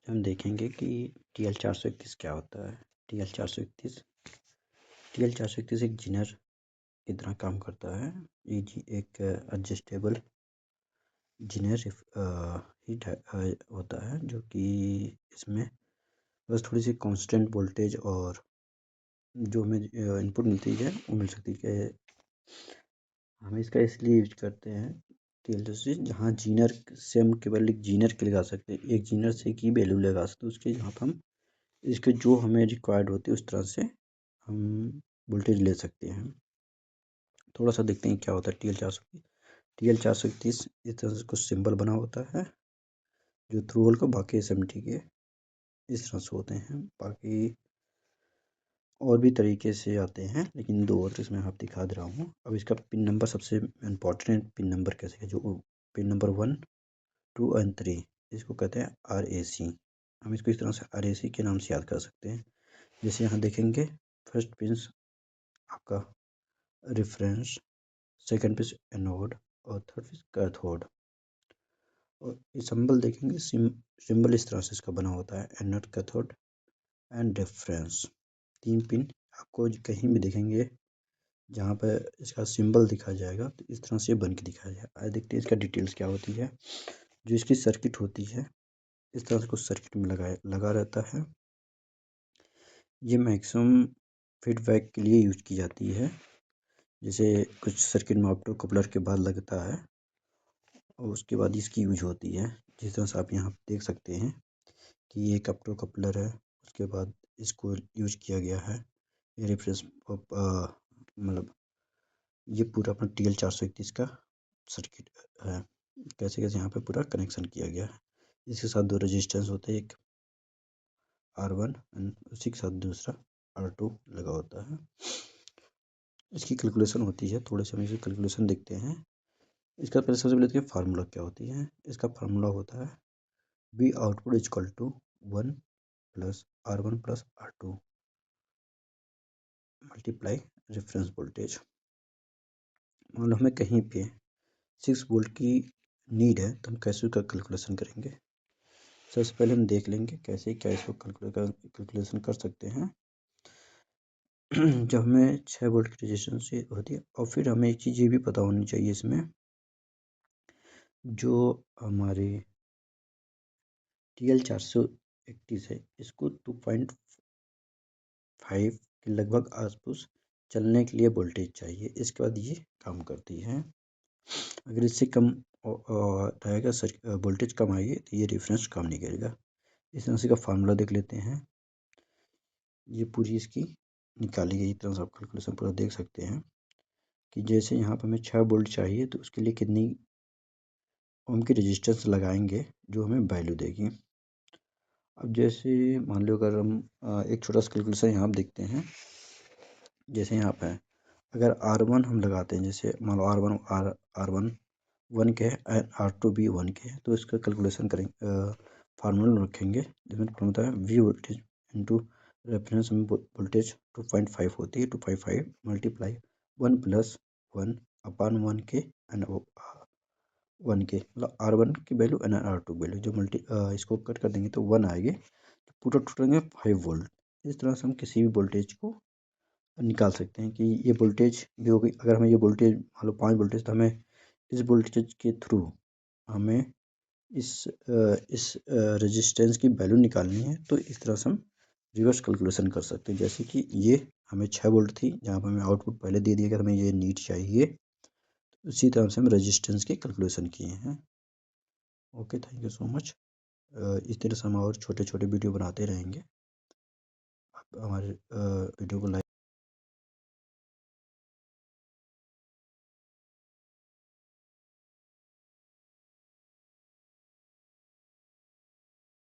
आज हम देखेंगे कि TL431 क्या होता है। TL431 एक जीनर की तरह काम करता है। ये एक एडजस्टेबल जीनर हीट होता है, जो कि इसमें बस थोड़ी सी कांस्टेंट वोल्टेज और जो हमें इनपुट मिलती है वो मिल सकती है। हम इसका इसलिए यूज करते हैं TL431, जहाँ जीनर से हम केवल एक जीनर के लगा सकते हैं, एक जीनर से की वैल्यू लगा सकते हैं उसके, यहाँ पर हम इसके जो हमें रिक्वायर्ड होती है उस तरह से हम वोल्टेज ले सकते हैं। थोड़ा सा देखते हैं क्या होता है TL431। इस तरह से कुछ सिंबल बना होता है जो थ्रू होल को बाकी SMT के इस तरह से होते हैं। बाकी और भी तरीके से आते हैं, लेकिन दो और इसमें आप दिखा दे रहा हूँ। अब इसका पिन नंबर सबसे इम्पोर्टेंट पिन नंबर कैसे है, जो पिन नंबर 1, 2 और 3, इसको कहते हैं RAC। हम इसको इस तरह से RAC के नाम से याद कर सकते हैं। जैसे यहाँ देखेंगे, फर्स्ट पिन आपका रेफरेंस, सेकंड पिन एनोड और थर्ड पिन कैथोड। और ये सिंबल देखेंगे, सिंबल इस तरह से इसका बना होता है, anode, cathode and reference. 3 pin आपको कहीं भी देखेंगे जहाँ पर इसका सिंबल दिखा जाएगा तो इस तरह से बन के दिखाया जाएगा। आज देखते हैं इसका डिटेल्स क्या होती है। जो इसकी सर्किट होती है, इस तरह से कुछ सर्किट में लगा रहता है। ये मैक्सिमम फीडबैक के लिए यूज की जाती है। जैसे कुछ सर्किट में ऑप्टो कपलर के बाद लगता है और उसके बाद इसकी यूज होती है। जिस तरह से आप यहाँ देख सकते हैं कि ये एक ऑप्टो कपलर है, उसके बाद इसको यूज किया गया है। ये रेफरेंस मतलब ये पूरा अपना TL431 का सर्किट है। कैसे कैसे यहाँ पे पूरा कनेक्शन किया गया है। इसके साथ दो रेजिस्टेंस होते हैं, एक R1 एंड उसी के साथ दूसरा R2 लगा होता है। इसकी कैलकुलेशन होती है, थोड़े से हम इसकी कैलकुलेशन देखते हैं। इसका पहले सबसे पहले देखिए फार्मूला क्या होती है। इसका फार्मूला होता है V output is equal to 1 plus R1 plus R2 multiply reference voltage. मान लो हमें कहीं पे 6 वोल्ट की नीड है, तो हम कैसे उसका कैलकुलेशन करेंगे। सबसे पहले हम देख लेंगे कैसे क्या इसको कैलकुलेशन कर सकते हैं। जब हमें 6 वोल्ट की रेजिस्टेंस होती है, और फिर हमें एक चीज़ ये भी पता होनी चाहिए इसमें, जो हमारे TL431 है, इसको 2.5 के लगभग आसपास चलने के लिए वोल्टेज चाहिए। इसके बाद ये काम करती है। अगर इससे कम रहेगा, वोल्टेज कम आएगी, तो ये रेफरेंस काम नहीं करेगा। इस तरह से का फार्मूला देख लेते हैं। ये पूरी इसकी निकाली गई तरह से आप कैलकुलेशन पूरा देख सकते हैं कि जैसे यहाँ पर हमें 6 वोल्ट चाहिए, तो उसके लिए कितनी ओम की रेजिस्टेंस लगाएंगे जो हमें वैल्यू देगी। अब जैसे मान लो अगर हम एक छोटा सा कैलकुलेशन यहाँ पर देखते हैं। जैसे यहाँ पर अगर R1 हम लगाते हैं, जैसे मान लो R1 1 के है, R2 भी 1 के है, तो इसका कैलकुलेशन करेंगे, फार्मूला रखेंगे जिसमें होता है V वोल्टेज इंटू रेफरेंस में वोल्टेज 2.5 होती है, 2.5 मल्टीप्लाई 1 प्लस 1 अपान 1 के एंड 1 के, मतलब R1 की वैल्यू एंड R2 वैल्यू जो इसको कट कर देंगे तो 1 आएगी, तो पूरा टोटल 5 वोल्ट। इस तरह से हम किसी भी वोल्टेज को निकाल सकते हैं कि ये वोल्टेज भी होगी। अगर हमें ये वोल्टेज मान लो 5 वोल्टेज, तो हमें इस वोल्टेज के थ्रू हमें इस रेजिस्टेंस की वैल्यू निकालनी है। तो इस तरह से हम रिवर्स कैलकुलेशन कर सकते हैं। जैसे कि ये हमें 6 वोल्ट थी, जहाँ पर हमें आउटपुट पहले दे दिया गया, हमें ये नीड चाहिए, तो उसी तरह से हम रेजिस्टेंस की कैलकुलेशन किए हैं। Okay, thank you so much. इस तरह से हम और छोटे छोटे वीडियो बनाते रहेंगे। आप हमारे वीडियो को लाइक